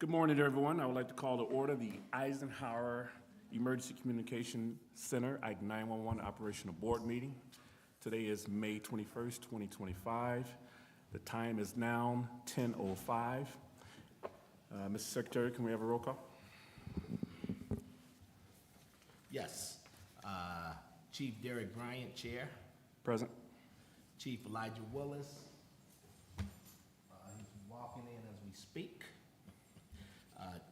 Good morning, everyone. I would like to call to order the Eisenhower Emergency Communication Center IKE 911 Operational Board meeting. Today is May 21st, 2025. The time is now 10:05. Mr. Secretary, can we have a roll call? Yes. Chief Derek Bryant, Chair. Present. Chief Elijah Willis. He's walking in as we speak.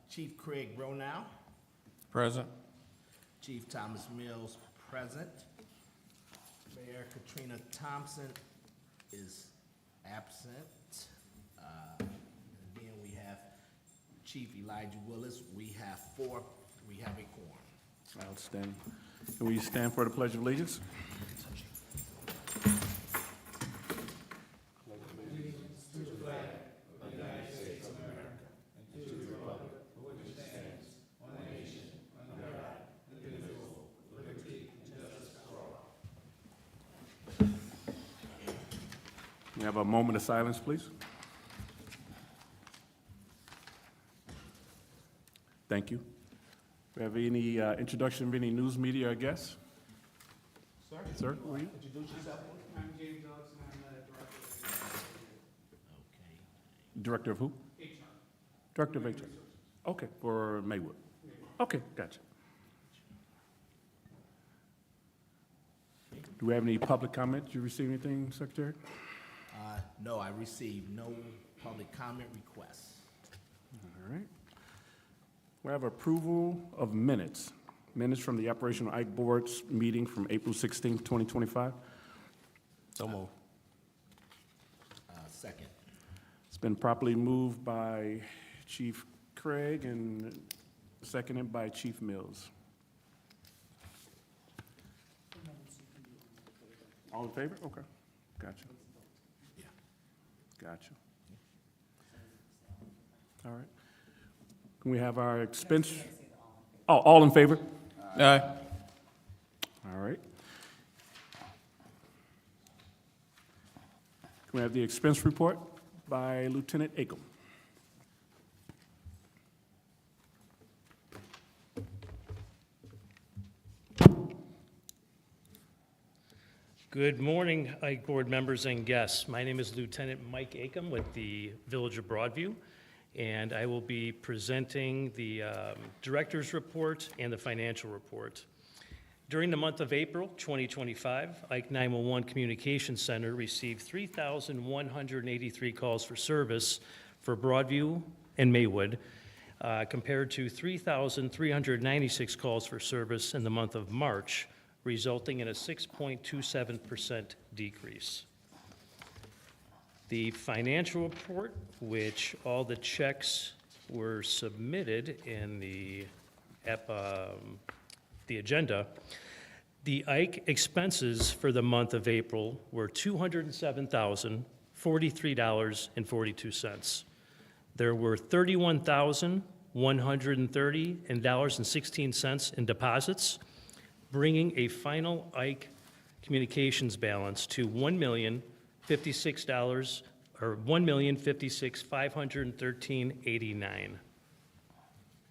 Chief Craig Bronow. Present. Chief Thomas Mills, present. Mayor Katrina Thompson is absent. And then we have Chief Elijah Willis. We have a quorum. Outstanding. Can we stand for the Pledge of Allegiance? We have a moment of silence, please. Thank you. We have any introduction of any news media or guests? Sir, who are you? Introduce yourself. I'm James Ellison, I'm the Director Okay. of who? HR. Director of HR. Okay, for Maywood. Okay, gotcha. Do we have any public comment? Did you receive anything, Secretary? No, I received no public comment requests. All right. We have approval of minutes. Minutes from the Operational IKE Board's meeting from April 16th, 2025. So moved. Second. It's been properly moved by Chief Craig and seconded by Chief Mills. All in favor? Okay, gotcha. Yeah. Gotcha. All right. Can we have our expense? Oh, all in favor? Aye. All right. Can we have the expense report by Lieutenant Acom? Good morning, IKE Board members and guests. My name is Lieutenant Mike Acom with the Village of Broadview, and I will be presenting the Director's Report and the Financial Report. During the month of April 2025, IKE 911 Communications Center received 3,183 calls for service for Broadview and Maywood, compared to 3,396 calls for service in the month of March, resulting in a 6.27% decrease. The financial report, which all the checks were submitted in the agenda, the IKE expenses for the month of April were $207,043.42. There were $31,130.16 in deposits, bringing a final IKE communications balance to $1,056,513.89.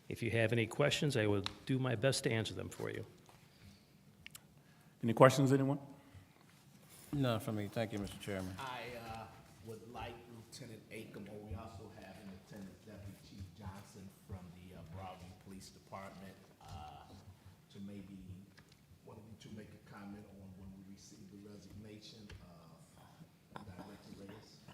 If you have any questions, I will do my best to answer them for you. Any questions, anyone? None for me. Thank you, Mr. Chairman. I would like Lieutenant Acom, or we also have in attendance Deputy Chief Johnson from the Broadview Police Department, to maybe, one of you to make a comment on when we received the resignation of Director Reyes.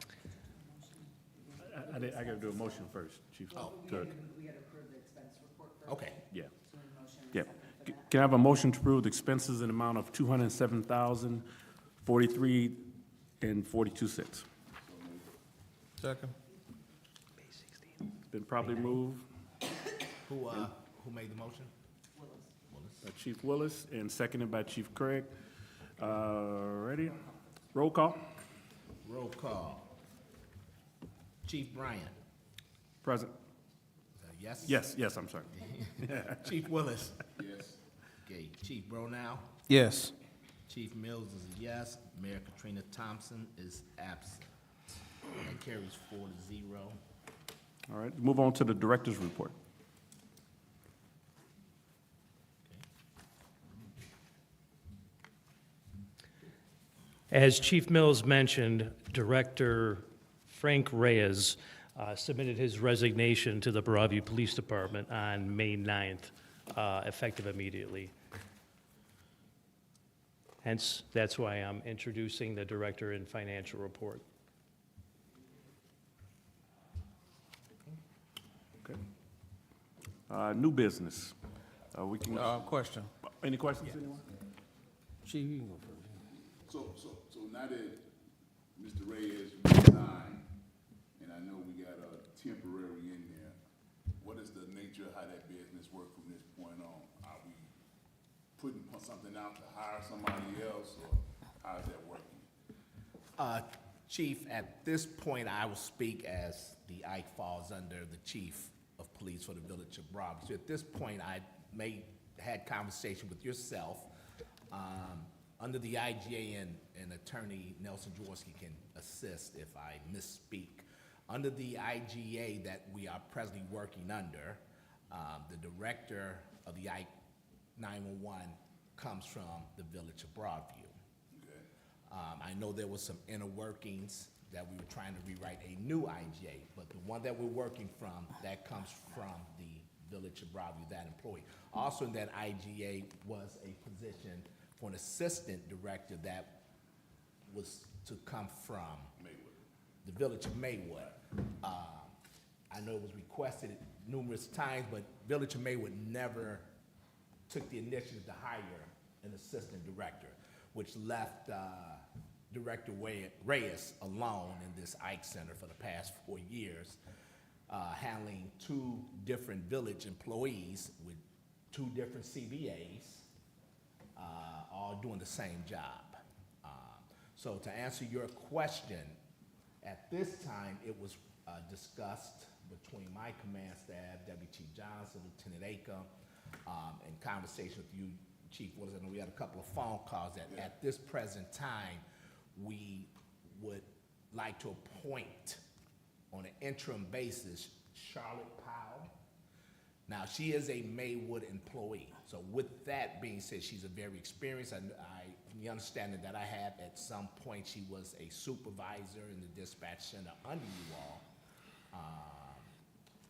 I got to do a motion first, Chief. Oh. To- We got to approve the expense report first. Okay. Yeah. So a motion and a Yeah. second for that. Can I have a motion to approve the expenses in the amount of $207,043.42? Second. It's been properly moved Who made the motion? by Chief Willis and seconded by Chief Craig. Ready? Roll call. Roll call. Chief Bryant. Present. Yes? Yes, I'm sorry. Chief Willis. Yes. Okay, Chief Bronow. Yes. Chief Mills is a yes. Mayor Katrina Thompson is absent. That carries 4-0. All right, move on to the director's report. As Chief Mills mentioned, Director Frank Reyes submitted his resignation to the Broadview Police Department on May 9th, effective immediately. Hence, that's why I'm introducing the Director and Financial Report. Okay. New business. We can, Question. any questions, anyone? Chief, you can go first. So now that Mr. Reyes resigned, and I know we got a temporary in there, what is the nature of how that business work from this point on? Are we putting something out to hire somebody else, or how is that working? Chief, at this point, I will speak as the IKE falls under the chief of police for the village of Broadview. So at this point, I had conversation with yourself. Under the IGA and Attorney Nelson Jaworski can assist if I misspeak. Under the IGA that we are presently working under, the director of the IKE 911 comes from the village of Broadview. I know there was some inner workings that we were trying to rewrite a new IGA, but the one that we're working from, that comes from the village of Broadview, that employee. Also in that IGA was a position for an assistant director that was to come from the village of Maywood. I know it was requested numerous times, but village of Maywood never took the initiative to hire an assistant director, which left Director Reyes alone in this IKE Center for the past 4 years, handling 2 different village employees with 2 different CBAs, all doing the same job. So to answer your question, at this time, it was discussed between my command staff, Deputy Chief Johnson, Lieutenant Acom, in conversation with you, Chief Willis. I know we had a couple of phone calls that at this present time, we would like to appoint on an interim basis Charlotte Powell. Now, she is a Maywood employee. So with that being said, she's a very experienced, and from the understanding that I have, at some point she was a supervisor in the dispatch center under you all.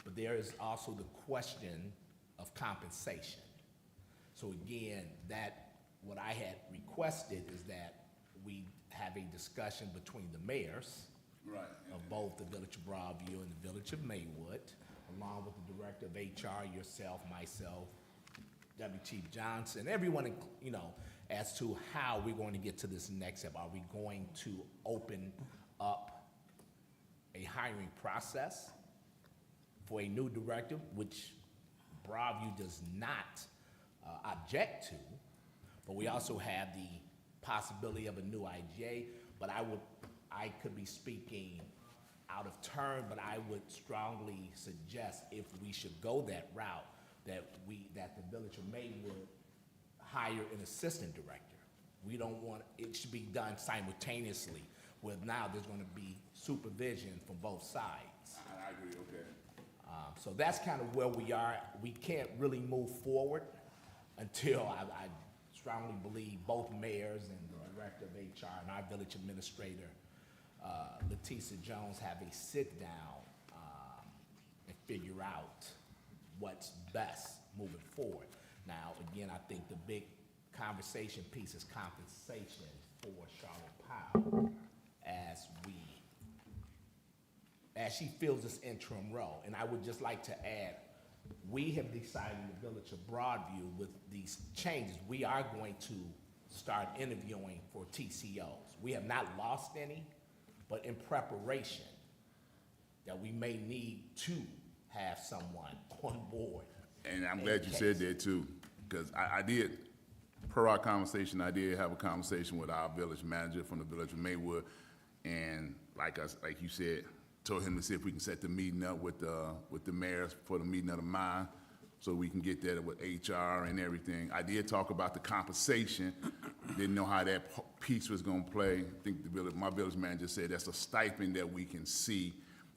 But there is also the question of compensation. So again, what I had requested is that we have a discussion between the mayors of both the village of Broadview and the village of Maywood, along with the director of HR, yourself, myself, Deputy Chief Johnson, everyone, as to how we're going to get to this next step. Are we going to open up a hiring process for a new director, which Broadview does not object to, but we also have the possibility of a new IGA, but I could be speaking out of turn, but I would strongly suggest if we should go that route, that the village of Maywood hire an assistant director. We don't want, it should be done simultaneously, where now there's gonna be supervision from both sides. I agree, okay. So that's kind of where we are. We can't really move forward until I strongly believe both mayors and the director of HR and our village administrator, Leticia Jones, have a sit-down and figure out what's best moving forward. Now, again, I think the big conversation piece is compensation for Charlotte Powell as she fills this interim role. And I would just like to add, we have decided in the village of Broadview with these changes, we are going to start interviewing for TCOs. We have not lost any, but in preparation that we may need to have someone on board. And I'm glad you said that too, because I did, per our conversation, I did have a conversation with our village manager from the village of Maywood, and like you said, told him to see if we can set the meeting up with the mayors for the meeting of the mind, so we can get that with HR and everything. I did talk about the compensation, didn't know how that piece was gonna play. I think my village manager said that's a stipend that we can see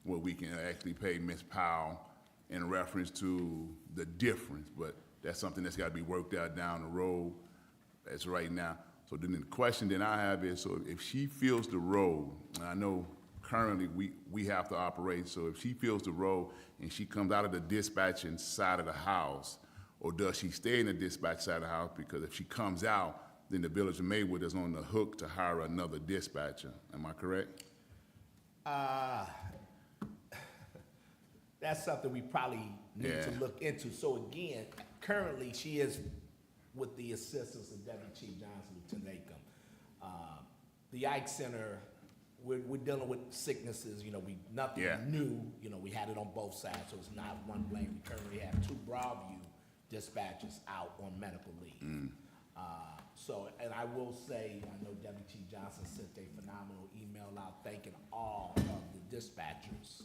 where we can actually pay Ms. Powell in reference to the difference, but that's something that's gotta be worked out down the road as right now. So then the question that I have is, so if she fills the role, and I know currently we have to operate, so if she fills the role and she comes out of the dispatching side of the house, or does she stay in the dispatch side of the house? Because if she comes out, then the Village of Maywood is on the hook to hire another dispatcher. Am I correct? That's something we probably need to Yeah. look into. So again, currently, she is with the assistance of Deputy Chief Johnson, Lieutenant Acom. The Ike Center, we're dealing with sicknesses, nothing Yeah. new, we had it on both sides, so it's not one blame. We currently have 2 Broadview dispatchers out on medical leave. And I will say, I know Deputy Chief Johnson sent a phenomenal email out thanking all of the dispatchers.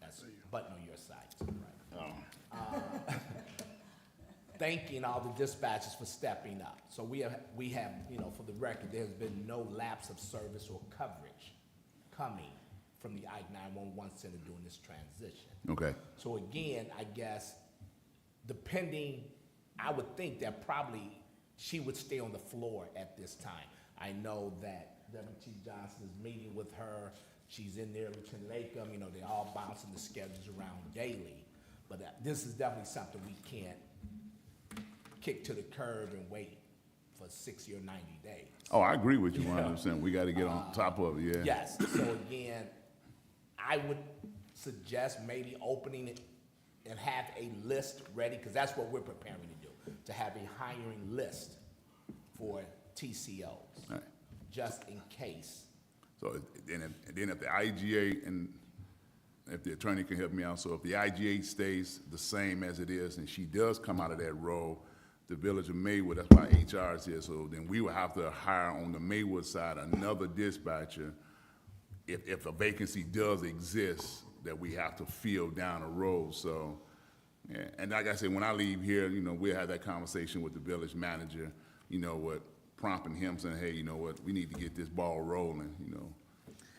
That's a button on your side, right? Thanking all the dispatchers for stepping up. So we have, for the record, there's been no lapse of service or coverage coming from the IKE 911 Center during this transition. Okay. So again, I guess, I would think that probably she would stay on the floor at this time. I know that Deputy Chief Johnson is meeting with her. She's in there, Lieutenant Acom, they're all bouncing the schedules around daily. But this is definitely something we can't kick to the curb and wait for 60 or 90 days. Oh, I agree with you 100%. We gotta get on top of it, yeah. Yes, so again, I would suggest maybe opening it and have a list ready, because that's what we're preparing to do, to have a hiring list for TCOs, Right. just in case. So then if the IGA, and if the attorney can help me out, so if the IGA stays the same as it is and she does come out of that role, the Village of Maywood, that's why HR is here, so then we will have to hire on the Maywood side another dispatcher if a vacancy does exist that we have to fill down the road. So, yeah, and like I said, when I leave here, we'll have that conversation with the village manager, prompting him saying, hey, we need to get this ball rolling,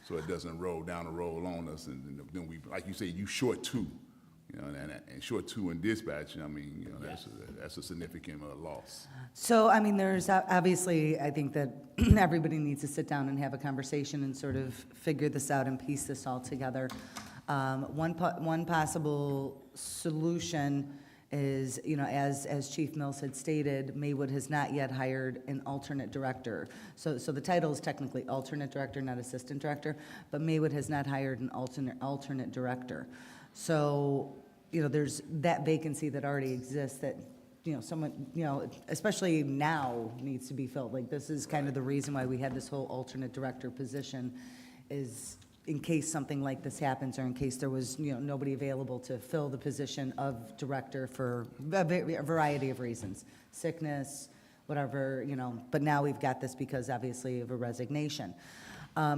so it doesn't roll down the road on us, and then we, like you say, you short 2, and short 2 in dispatching, that's a significant loss. So, there's obviously, I think that everybody needs to sit down and have a conversation and sort of figure this out and piece this all together. One possible solution is, as Chief Mills had stated, Maywood has not yet hired an alternate director. So the title is technically alternate director, not assistant director, but Maywood has not hired an alternate director. So, there's that vacancy that already exists that, someone, especially now needs to be filled. Like, this is kind of the reason why we had this whole alternate director position, is in case something like this happens, or in case there was, nobody available to fill the position of director for a variety of reasons, sickness, whatever, but now we've got this because obviously of a resignation.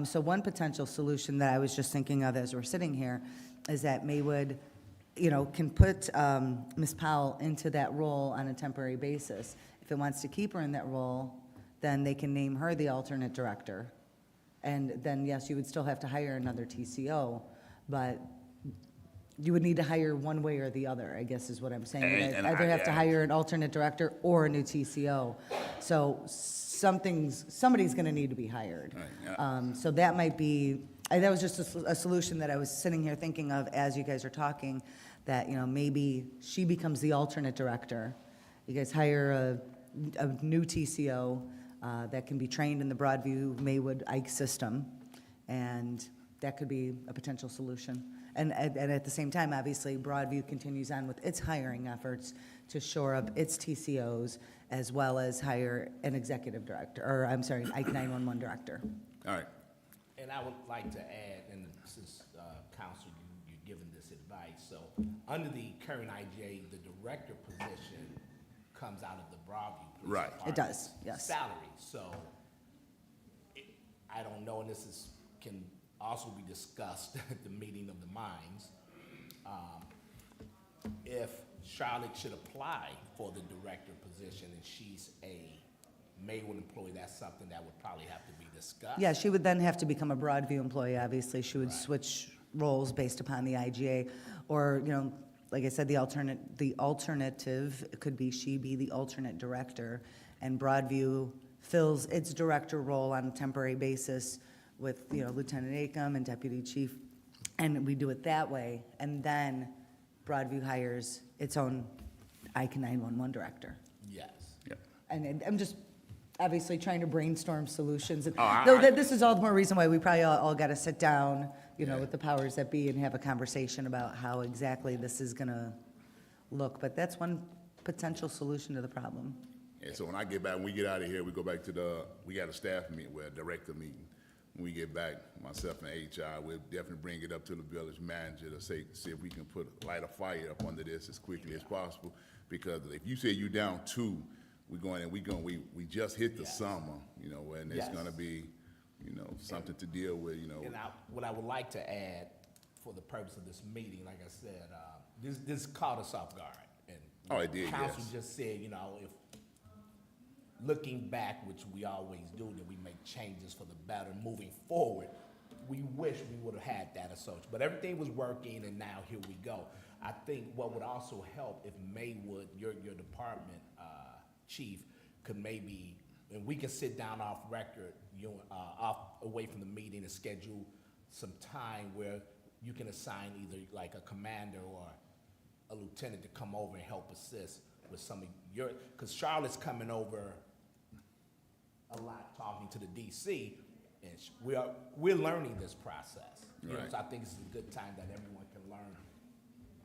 So one potential solution that I was just thinking of as we're sitting here is that Maywood, can put Ms. Powell into that role on a temporary basis. If it wants to keep her in that role, then they can name her the alternate director. And then, yes, you would still have to hire another TCO, but you would need to hire one way or the other, I guess is what I'm saying. You'd And either have to hire an alternate director or a new TCO. So somebody's gonna need to be hired. Right, So that might be, that was just a solution that I was sitting here thinking of as you guys are talking, that, maybe she becomes the alternate director. You guys hire a new TCO, that can be trained in the Broadview Maywood IKE system, and that could be a potential solution. And at the same time, obviously, Broadview continues on with its hiring efforts to shore up its TCOs, as well as hire an executive director, or I'm sorry, IKE 911 director. All right. And I would like to add, and since, council, you're giving this advice, so under the current IGA, the director position comes out of the Broadview Police Right. Department It does, yes. salary, so I don't know, and can also be discussed at the meeting of the minds. If Charlotte should apply for the director position and she's a Maywood employee, that's something that would probably have to be discussed. Yeah, she would then have to become a Broadview employee, obviously. She would switch roles based upon the IGA. Or, you know, like I said, the alternative could be she be the alternate director, and Broadview fills its director role on a temporary basis with, you know, Lieutenant Acom and Deputy Chief, and we do it that way, and then Broadview hires its own IKE 911 director. Yes. Yep. And I'm just obviously trying to brainstorm solutions. And Oh, though that this is all the more reason why we probably all got to sit down, you know, Yeah. with the powers that be and have a conversation about how exactly this is going to look. But that's one potential solution to the problem. And so when I get back, when we get out of here, we go back to we got a staff meeting, well, a director meeting. When we get back, myself and HR, we'll definitely bring it up to the village manager to see if we can light a fire up under this as quickly as possible. Because if you say you're down 2, we just hit the summer, you know, and it's Yes. gonna be, you know, something to deal with, you know. And what I would like to add for the purpose of this meeting, like I said, this caught us off guard. And Oh, it did, Council yes. just said, you know, if, looking back, which we always do, that we make changes for the better moving forward, we wish we would have had that associate. But everything was working, and now here we go. I think what would also help if Maywood, your department chief, could maybe, and we can sit down off record, away from the meeting and schedule some time where you can assign either like a commander or a lieutenant to come over and help assist with some of your, because Charlotte's coming over a lot talking to the DC, and we're learning this process. You know, Right. so I think this is a good time that everyone can learn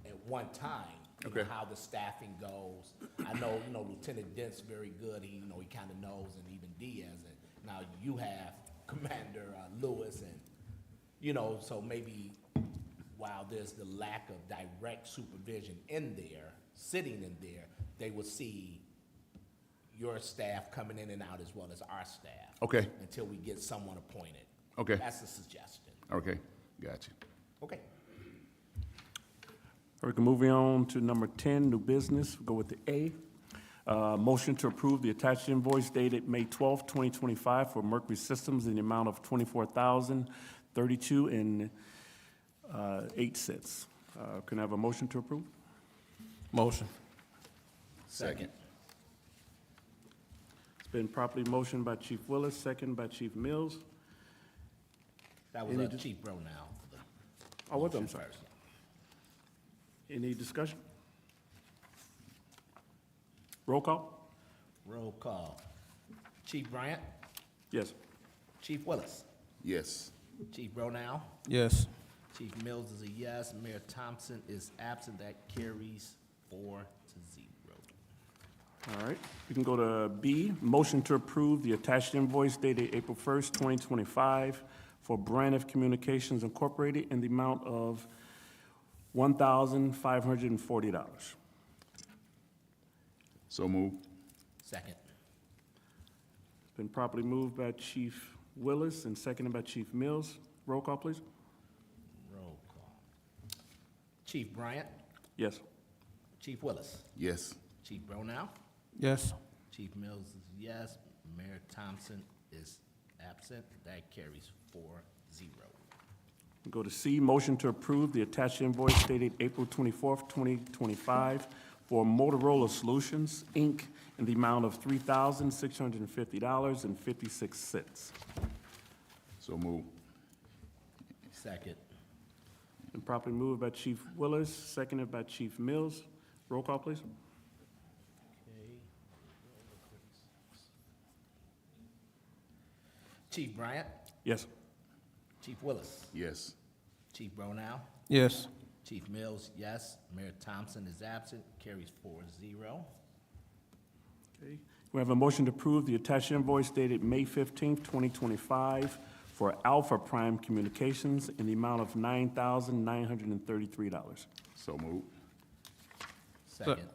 at one time, you know, Okay. how the staffing goes. I know, you know, Lieutenant Dent's very good. He, you know, he kind of knows, and even Diaz. And now you have Commander Lewis, and you know, so maybe while there's the lack of direct supervision in there, sitting in there, they will see your staff coming in and out as well as our staff. Okay. Until we get someone appointed. Okay. That's a suggestion. Okay, gotcha. Okay. We can move on to number 10, new business. We'll go with the A. Motion to approve the attached invoice dated May 12th, 2025 for Mercury Systems in the amount of $24,032.08. Can I have a motion to approve? Motion. Second. It's been properly motioned by Chief Willis, second by Chief Mills. That was Any Chief Bro now. Oh, what, I'm sorry. Any discussion? Roll call? Roll call. Chief Bryant, Yes. Chief Willis, Yes. Chief Brownell, Yes. Chief Mills is a yes, Mayor Thompson is absent. That carries 4-0. All right, we can go to B, motion to approve the attached invoice dated April 1st, 2025 for Braniff Communications Incorporated in the amount of $1,540. So move. Second. Been properly moved by Chief Willis and seconded by Chief Mills. Roll call, please. Roll call. Chief Bryant, Yes. Chief Willis, Yes. Chief Brownell, Yes. Chief Mills is yes, Mayor Thompson is absent. That carries 4-0. Go to C, motion to approve the attached invoice dated April 24th, 2025 for Motorola Solutions, Inc., in the amount of $3,650.56. So move. Second. Been properly moved by Chief Willis, seconded by Chief Mills. Roll call, please. Chief Bryant, Yes. Chief Willis, Yes. Chief Brownell, Yes. Chief Mills, yes, Mayor Thompson is absent, carries 4-0. Okay. We have a motion to approve the attached invoice dated May 15th, 2025 for Alpha Prime Communications in the amount of $9,933. So move. Second.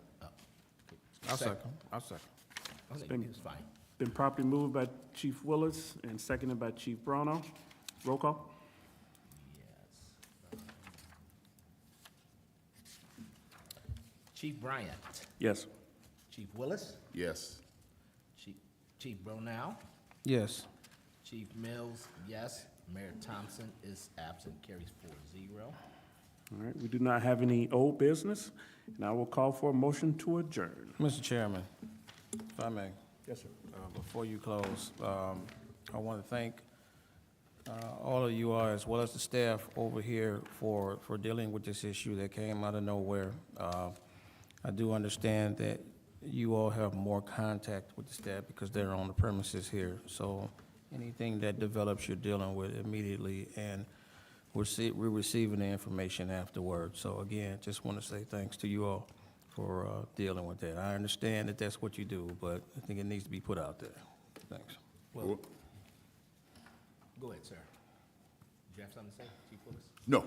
I'll second. I'll second. I think been- it's fine. Been properly moved by Chief Willis and seconded by Chief Brownell. Roll call? Yes. Chief Bryant, Yes. Chief Willis, Yes. Chief Brownell, Yes. Chief Mills, yes. Mayor Thompson is absent, carries 4-0. All right, we do not have any old business, and I will call for a motion to adjourn. Mr. Chairman, if I may, Yes, sir. before you close, I want to thank all of you all, as well as the staff over here, for dealing with this issue that came out of nowhere. I do understand that you all have more contact with the staff because they're on the premises here. So anything that develops, you're dealing with immediately, and we're receiving the information afterwards. So again, just want to say thanks to you all for dealing with that. I understand that that's what you do, but I think it needs to be put out there. Thanks. Well, go ahead, sir. Do you have something to say, Chief Willis? No.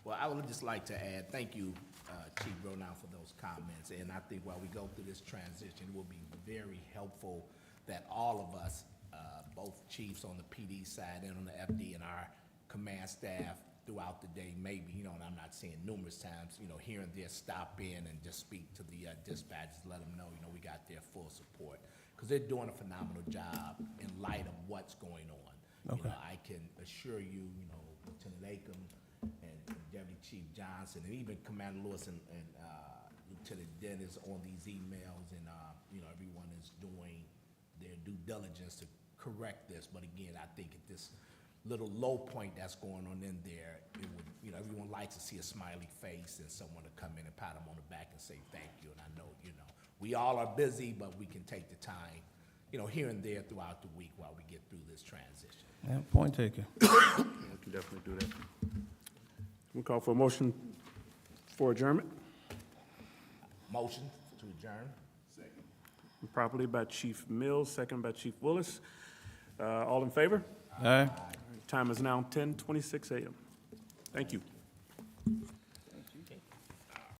Well, I would just like to add, thank you, Chief Bronow, for those comments. And I think while we go through this transition, it will be very helpful that all of us, both chiefs on the PD side and on the FD and our command staff throughout the day, maybe, and I'm not saying numerous times, here and there, stop in and just speak to the dispatchers, let them know, we got their full support. Because they're doing a phenomenal job in light of what's going on. Okay. I can assure you, Lieutenant Acom and Deputy Chief Johnson, and even Commander Lewis and Lieutenant Dennis on these emails, and everyone is doing their due diligence to correct this. But again, I think at this little low point that's going on in there, it would, everyone likes to see a smiley face and someone to come in and pat them on the back and say thank you. And I know, we all are busy, but we can take the time, here and there throughout the week while we get through this transition. Yeah, point taken. We can definitely do that. We call for a motion for adjournment, Motion to adjourn. properly by Chief Mills, second by Chief Willis. All in favor? Aye. Time is now 10:26 a.m. Thank you.